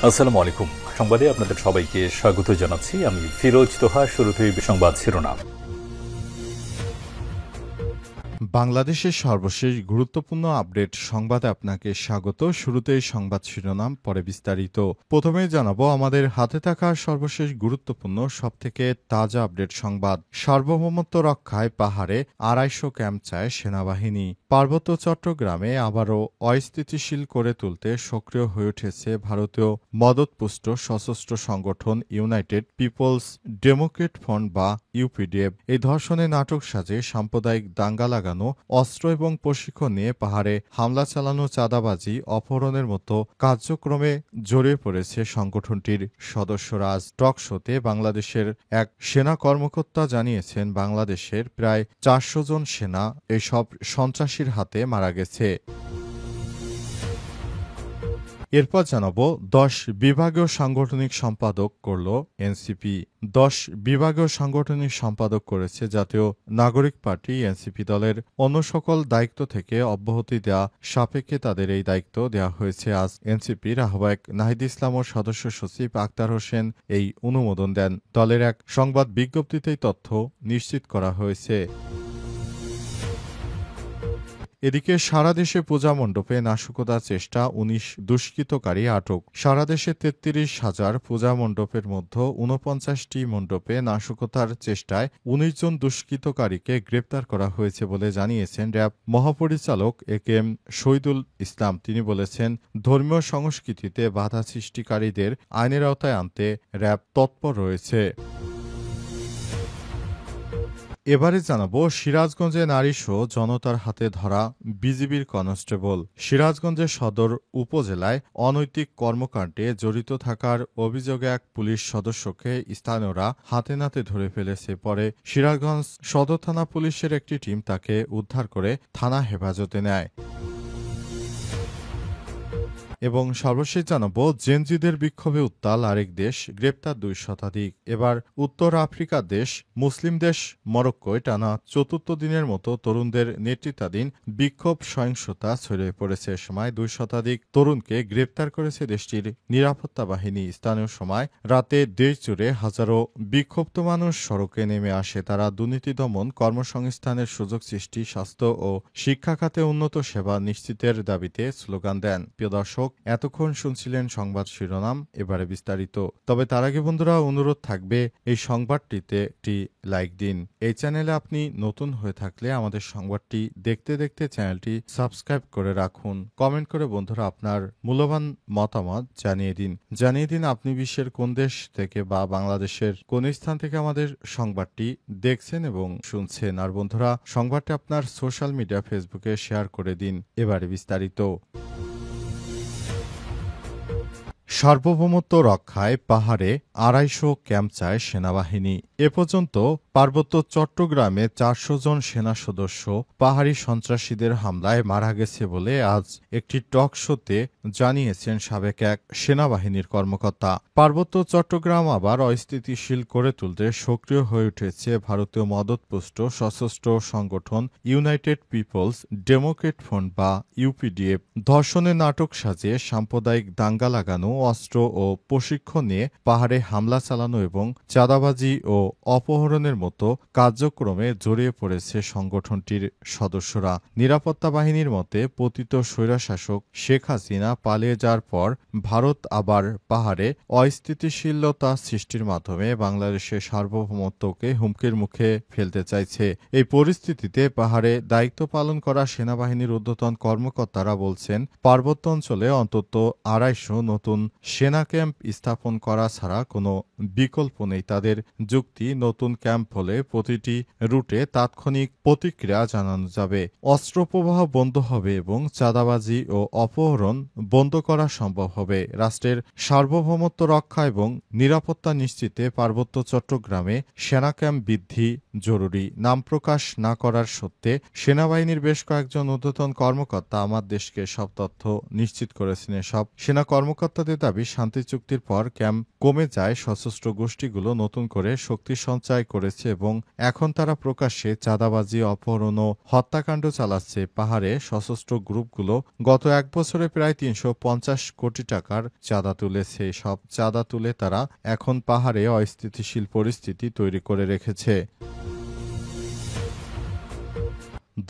আসসালামু আলাইকুম। সংবাদে আপনাদের সবাইকে স্বাগত জানাচ্ছি। আমি ফিরোজ তোহা। শুরুতেই সংবাদ শিরোনাম। বাংলাদেশের সর্বশেষ গুরুত্বপূর্ণ আপডেট সংবাদে আপনাকে স্বাগত। শুরুতেই সংবাদ শিরোনাম, পরে বিস্তারিত। প্রথমেই জানাবো আমাদের হাতে থাকা সর্বশেষ গুরুত্বপূর্ণ সবথেকে তাজা আপডেট সংবাদ। সার্বভৌমত্ব রক্ষায় পাহাড়ে ২৫০ ক্যাম্প চায় সেনাবাহিনী। পার্বত্য চট্টগ্রামে আবারও অস্থিতিশীল করে তুলতে সক্রিয় হয়ে উঠেছে ভারতীয় মদতপুষ্ট সশস্ত্র সংগঠন ইউনাইটেড পিপলস ডেমোক্রেট ফ্রন্ট বা ইউপিডিএফ। এই ধর্ষণে নাটক সাজে সাম্প্রদায়িক দাঙ্গা লাগানো, অস্ত্র এবং প্রশিক্ষণ নিয়ে পাহাড়ে হামলা চালানো, চাঁদাবাজি, অপহরণের মতো কার্যক্রমে জড়িয়ে পড়েছে সংগঠনটির সদস্যরা। আজ টক শোতে বাংলাদেশের এক সেনা কর্মকর্তা জানিয়েছেন, বাংলাদেশের প্রায় ৪০০ জন সেনা এসব সন্ত্রাসীর হাতে মারা গেছে। এরপর জানাবো ১০ বিভাগীয় সাংগঠনিক সম্পাদক করল এনসিপি। ১০ বিভাগীয় সাংগঠনিক সম্পাদক করেছে জাতীয় নাগরিক পার্টি। এনসিপি দলের অন্য সকল দায়িত্ব থেকে অব্যাহতি দেওয়া সাপেক্ষে তাদের এই দায়িত্ব দেওয়া হয়েছে। আজ এনসিপির আহ্বায়ক নাহিদ ইসলাম ও সদস্য সচিব আক্তার হোসেন এই অনুমোদন দেন। দলের এক সংবাদ বিজ্ঞপ্তিতেই তথ্য নিশ্চিত করা হয়েছে। এদিকে সারা দেশে পূজা মণ্ডপে নাশকতার চেষ্টা, ১৯ দুষ্কৃতকারী আটক। সারা দেশে ৩৩,০০০ পূজা মণ্ডপের মধ্যে ৪৯টি মণ্ডপে নাশকতার চেষ্টায় ১৯ জন দুষ্কৃতকারীকে গ্রেপ্তার করা হয়েছে বলে জানিয়েছেন র্যাব মহাপরিচালক একেএম শহীদুল ইসলাম। তিনি বলেছেন, ধর্মীয় সংস্কৃতিতে বাধা সৃষ্টিকারীদের আইনের আওতায় আনতে র্যাব তৎপর রয়েছে। এবারে জানাবো সিরাজগঞ্জে নারীসহ জনতার হাতে ধরা বিজিবির কনস্টেবল। সিরাজগঞ্জের সদর উপজেলায় অনৈতিক কর্মকাণ্ডে জড়িত থাকার অভিযোগে এক পুলিশ সদস্যকে স্থানীয়রা হাতে নাতে ধরে ফেলেছে। পরে সিরাজগঞ্জ সদর থানা পুলিশের একটি টিম তাকে উদ্ধার করে থানা হেফাজতে নেয়। এবং সর্বশেষ জানাবো জেনজিদের বিক্ষোভে উত্তাল আরেক দেশ, গ্রেপ্তার ২ শতাধিক। এবার উত্তর আফ্রিকার দেশ মুসলিম দেশ মরক্কোয় টানা চতুর্থ দিনের মতো তরুণদের নেতৃত্বাধীন বিক্ষোভ সহিংসতা ছড়িয়ে পড়েছে। সময় ২ শতাধিক তরুণকে গ্রেপ্তার করেছে দেশটির নিরাপত্তা বাহিনী। স্থানীয় সময় রাতে দেশ জুড়ে হাজারো বিক্ষুব্ধ মানুষ সড়কে নেমে আসে। তারা দুর্নীতি দমন, কর্মসংস্থানের সুযোগ সৃষ্টি, স্বাস্থ্য ও শিক্ষা খাতে উন্নত সেবা নিশ্চিতের দাবিতে স্লোগান দেন। প্রিয় দর্শক, এতক্ষণ শুনছিলেন সংবাদ শিরোনাম, এবারে বিস্তারিত। তবে তার আগে বন্ধুরা অনুরোধ থাকবে এই সংবাদটিতে একটি লাইক দিন। এই চ্যানেলে আপনি নতুন হয়ে থাকলে আমাদের সংবাদটি দেখতে দেখতে চ্যানেলটি সাবস্ক্রাইব করে রাখুন। কমেন্ট করে বন্ধুরা আপনার মূল্যবান মতামত জানিয়ে দিন আপনি বিশ্বের কোন দেশ থেকে বা বাংলাদেশের কোন স্থান থেকে আমাদের সংবাদটি দেখছেন এবং শুনছেন। আর বন্ধুরা সংবাদটি আপনার সোশ্যাল মিডিয়া ফেসবুকে শেয়ার করে দিন। এবারে বিস্তারিত। সার্বভৌমত্ব রক্ষায় পাহাড়ে ২৫০ ক্যাম্প চায় সেনাবাহিনী। এ পর্যন্ত পার্বত্য চট্টগ্রামে ৪০০ জন সেনা সদস্য পাহাড়ি সন্ত্রাসীদের হামলায় মারা গেছে বলে আজ একটি টক শোতে জানিয়েছেন সাবেক এক সেনাবাহিনীর কর্মকর্তা। পার্বত্য চট্টগ্রাম আবার অস্থিতিশীল করে তুলতে সক্রিয় হয়ে উঠেছে ভারতীয় মদতপুষ্ট সশস্ত্র সংগঠন ইউনাইটেড পিপলস ডেমোক্রেট ফ্রন্ট বা ইউপিডিএফ। ধর্ষণের নাটক সাজিয়ে সাম্প্রদায়িক দাঙ্গা লাগানো, অস্ত্র ও প্রশিক্ষণ নিয়ে পাহাড়ে হামলা চালানো এবং চাঁদাবাজি ও অপহরণের মতো কার্যক্রমে জড়িয়ে পড়েছে সংগঠনটির সদস্যরা। নিরাপত্তা বাহিনীর মতে পতিত স্বৈরশাসক শেখ হাসিনা পালিয়ে যাওয়ার পর ভারত আবার পাহাড়ে অস্থিতিশীলতা সৃষ্টির মাধ্যমে বাংলাদেশের সার্বভৌমত্বকে হুমকির মুখে ফেলতে চাইছে। এই পরিস্থিতিতে পাহাড়ে দায়িত্ব পালন করা সেনাবাহিনীর ঊর্ধ্বতন কর্মকর্তারা বলছেন, পার্বত্য অঞ্চলে অন্তত ২৫০ নতুন সেনা ক্যাম্প স্থাপন করা ছাড়া কোনো বিকল্প নেই। তাদের যুক্তি, নতুন ক্যাম্প হলে প্রতিটি রুটে তাৎক্ষণিক প্রতিক্রিয়া জানানো যাবে, অস্ত্র প্রবাহ বন্ধ হবে এবং চাঁদাবাজি ও অপহরণ বন্ধ করা সম্ভব হবে। রাষ্ট্রের সার্বভৌমত্ব রক্ষা এবং নিরাপত্তা নিশ্চিতে পার্বত্য চট্টগ্রামে সেনা ক্যাম্প বৃদ্ধি জরুরি। নাম প্রকাশ না করার সত্ত্বে সেনাবাহিনীর বেশ কয়েকজন ঊর্ধ্বতন কর্মকর্তা আমার দেশকে সব তথ্য নিশ্চিত করেছেন। সব সেনা কর্মকর্তাদের দাবি, শান্তি চুক্তির পর ক্যাম্প কমে যায়, সশস্ত্র গোষ্ঠীগুলো নতুন করে শক্তি শক্তি সঞ্চয় করেছে এবং এখন তারা প্রকাশ্যে চাঁদাবাজি, অপহরণ ও হত্যাকাণ্ড চালাচ্ছে। পাহাড়ে সশস্ত্র গ্রুপগুলো গত এক বছরে প্রায় ৩৫০ কোটি টাকার চাঁদা তুলেছে। সব চাঁদা তুলে তারা এখন পাহাড়ে অস্থিতিশীল পরিস্থিতি তৈরি করে রেখেছে।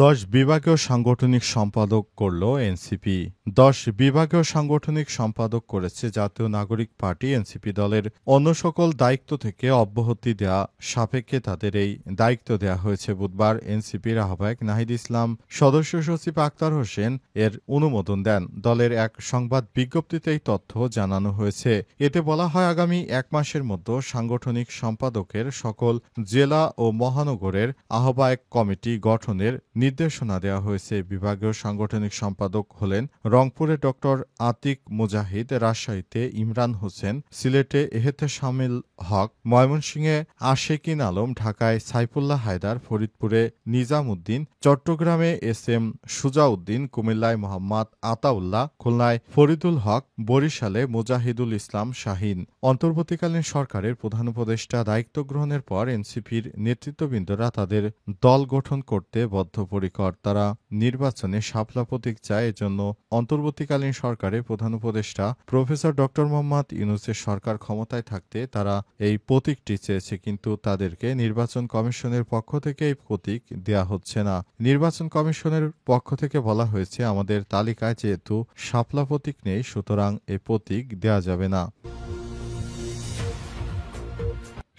১০ বিভাগীয় সাংগঠনিক সম্পাদক করল এনসিপি। ১০ বিভাগীয় সাংগঠনিক সম্পাদক করেছে জাতীয় নাগরিক পার্টি। এনসিপি দলের অন্য সকল দায়িত্ব থেকে অব্যাহতি দেয়া সাপেক্ষে তাদের এই দায়িত্ব দেয়া হয়েছে। বুধবার এনসিপির আহ্বায়ক নাহিদ ইসলাম সদস্য সচিব আক্তার হোসেন এর অনুমোদন দেন। দলের এক সংবাদ বিজ্ঞপ্তিতে এই তথ্য জানানো হয়েছে। এতে বলা হয়, আগামী এক মাসের মধ্যে সাংগঠনিক সম্পাদকের সকল জেলা ও মহানগরের আহ্বায়ক কমিটি গঠনের নির্দেশনা দেওয়া হয়েছে। বিভাগীয় সাংগঠনিক সম্পাদক হলেন রংপুরে ডক্টর আতিক মুজাহিদ, রাজশাহীতে ইমরান হোসেন, সিলেটে এহতেশামিল হক, ময়মনসিংহে আশেকিন আলম, ঢাকায় সাইফুল্লাহ হায়দার, ফরিদপুরে নিজাম উদ্দিন, চট্টগ্রামে এস এম সুজাউদ্দিন, কুমিল্লায় মোহাম্মদ আতাউল্লাহ, খুলনায় ফরিদুল হক, বরিশালে মুজাহিদুল ইসলাম শাহীন। অন্তর্বর্তীকালীন সরকারের প্রধান উপদেষ্টা দায়িত্ব গ্রহণের পর এনসিপির নেতৃত্ববৃন্দরা তাদের দল গঠন করতে বদ্ধপরিকর। তারা নির্বাচনে শাপলা প্রতীক চায়। এজন্য অন্তর্বর্তীকালীন সরকারের প্রধান উপদেষ্টা প্রফেসর ড মোহাম্মদ ইউনূসের সরকার ক্ষমতায় থাকতে তারা এই প্রতীকটি চেয়েছে, কিন্তু তাদেরকে নির্বাচন কমিশনের পক্ষ থেকে এই প্রতীক দেয়া হচ্ছে না। নির্বাচন কমিশনের পক্ষ থেকে বলা হয়েছে, আমাদের তালিকায় যেহেতু শাপলা প্রতীক নেই, সুতরাং এই প্রতীক দেয়া যাবে না।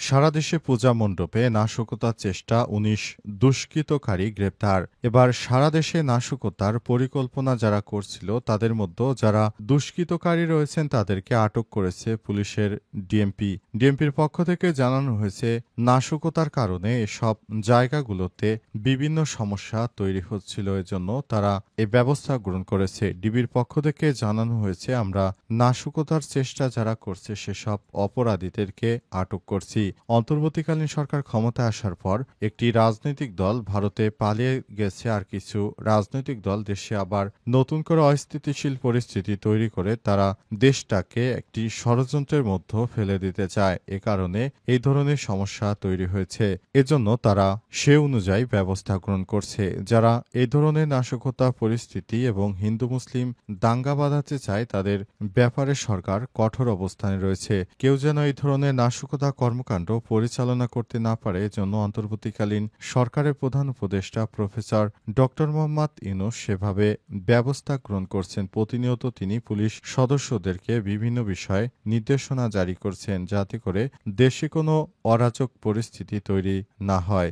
সারা দেশে পূজা মণ্ডপে নাশকতার চেষ্টা, ১৯ দুষ্কৃতকারী গ্রেপ্তার। এবার সারা দেশে নাশকতার পরিকল্পনা যারা করছিল তাদের মধ্যে যারা দুষ্কৃতকারী রয়েছেন তাদেরকে আটক করেছে পুলিশের ডিএমপির পক্ষ থেকে জানানো হয়েছে, নাশকতার কারণে এসব জায়গাগুলোতে বিভিন্ন সমস্যা তৈরি হচ্ছিল, এজন্য তারা এই ব্যবস্থা গ্রহণ করেছে। ডিবির পক্ষ থেকে জানানো হয়েছে, আমরা নাশকতার চেষ্টা যারা করছে সেসব অপরাধীদেরকে আটক করছি। অন্তর্বর্তীকালীন সরকার ক্ষমতায় আসার পর একটি রাজনৈতিক দল ভারতে পালিয়ে গেছে, আর কিছু রাজনৈতিক দল দেশে আবার নতুন করে অস্থিতিশীল পরিস্থিতি তৈরি করে তারা দেশটাকে একটি ষড়যন্ত্রের মধ্যে ফেলে দিতে চায়। এ কারণে এই ধরনের সমস্যা তৈরি হয়েছে। এজন্য তারা সে অনুযায়ী ব্যবস্থা গ্রহণ করছে। যারা এই ধরনের নাশকতা পরিস্থিতি এবং হিন্দু মুসলিম দাঙ্গা বাঁধাতে চায় তাদের ব্যাপারে সরকার কঠোর অবস্থানে রয়েছে। কেউ যেন এই ধরনের নাশকতা কর্মকাণ্ড পরিচালনা করতে না পারে, এজন্য অন্তর্বর্তীকালীন সরকারের প্রধান উপদেষ্টা প্রফেসর ড মোহাম্মদ ইউনূস সেভাবে ব্যবস্থা গ্রহণ করছেন। প্রতিনিয়ত তিনি পুলিশ সদস্যদেরকে বিভিন্ন বিষয়ে নির্দেশনা জারি করছেন, যাতে করে দেশে কোনো অরাজক পরিস্থিতি তৈরি না হয়।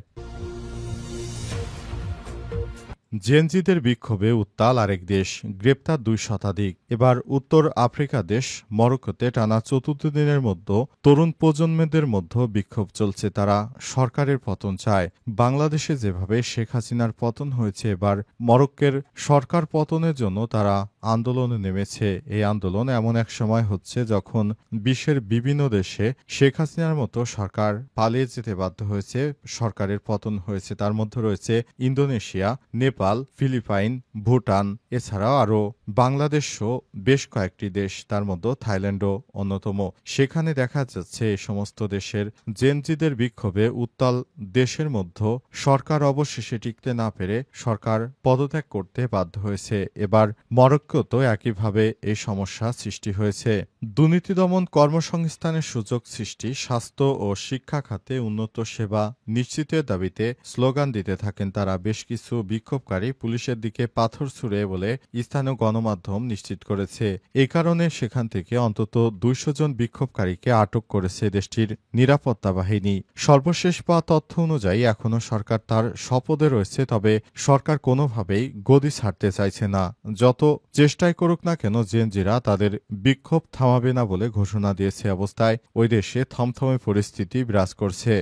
জেনজিদের বিক্ষোভে উত্তাল আরেক দেশ, গ্রেপ্তার ২ শতাধিক। এবার উত্তর আফ্রিকা দেশ মরক্কোতে টানা চতুর্থ দিনের মধ্যে তরুণ প্রজন্মদের মধ্যে বিক্ষোভ চলছে। তারা সরকারের পতন চায়। বাংলাদেশে যেভাবে শেখ হাসিনার পতন হয়েছে, এবার মরক্কোর সরকার পতনের জন্য তারা আন্দোলনে নেমেছে। এই আন্দোলন এমন এক সময় হচ্ছে যখন বিশ্বের বিভিন্ন দেশে শেখ হাসিনার মতো সরকার পালিয়ে যেতে বাধ্য হয়েছে, সরকারের পতন হয়েছে। তার মধ্যে রয়েছে ইন্দোনেশিয়া, নেপাল, ফিলিপাইন, ভুটান, এছাড়াও আরও বাংলাদেশও বেশ কয়েকটি দেশ, তার মধ্যে থাইল্যান্ডও অন্যতম। সেখানে দেখা যাচ্ছে এই সমস্ত দেশের জেনজিদের বিক্ষোভে উত্তাল দেশের মধ্যে সরকার অবশেষে টিকতে না পেরে সরকার পদত্যাগ করতে বাধ্য হয়েছে। এবার মরক্কোতেও একইভাবে এই সমস্যা সৃষ্টি হয়েছে। দুর্নীতি দমন, কর্মসংস্থানের সুযোগ সৃষ্টি, স্বাস্থ্য ও শিক্ষা খাতে উন্নত সেবা নিশ্চিতের দাবিতে স্লোগান দিতে থাকেন তারা। বেশ কিছু বিক্ষোভকারী পুলিশের দিকে পাথর ছুড়ে বলে স্থানীয় গণমাধ্যম নিশ্চিত করেছে। এই কারণে সেখান থেকে অন্তত ২০০ জন বিক্ষোভকারীকে আটক করেছে দেশটির নিরাপত্তা বাহিনী। সর্বশেষ পাওয়া তথ্য অনুযায়ী এখনও সরকার তার শপথে রয়েছে, তবে সরকার কোনোভাবেই গদি ছাড়তে চাইছে না। যত চেষ্টাই করুক না কেন জেনজিরা তাদের বিক্ষোভ থামাবে না বলে ঘোষণা দিয়েছে। অবস্থায় ওই দেশে থমথমে পরিস্থিতি বিরাজ করছে।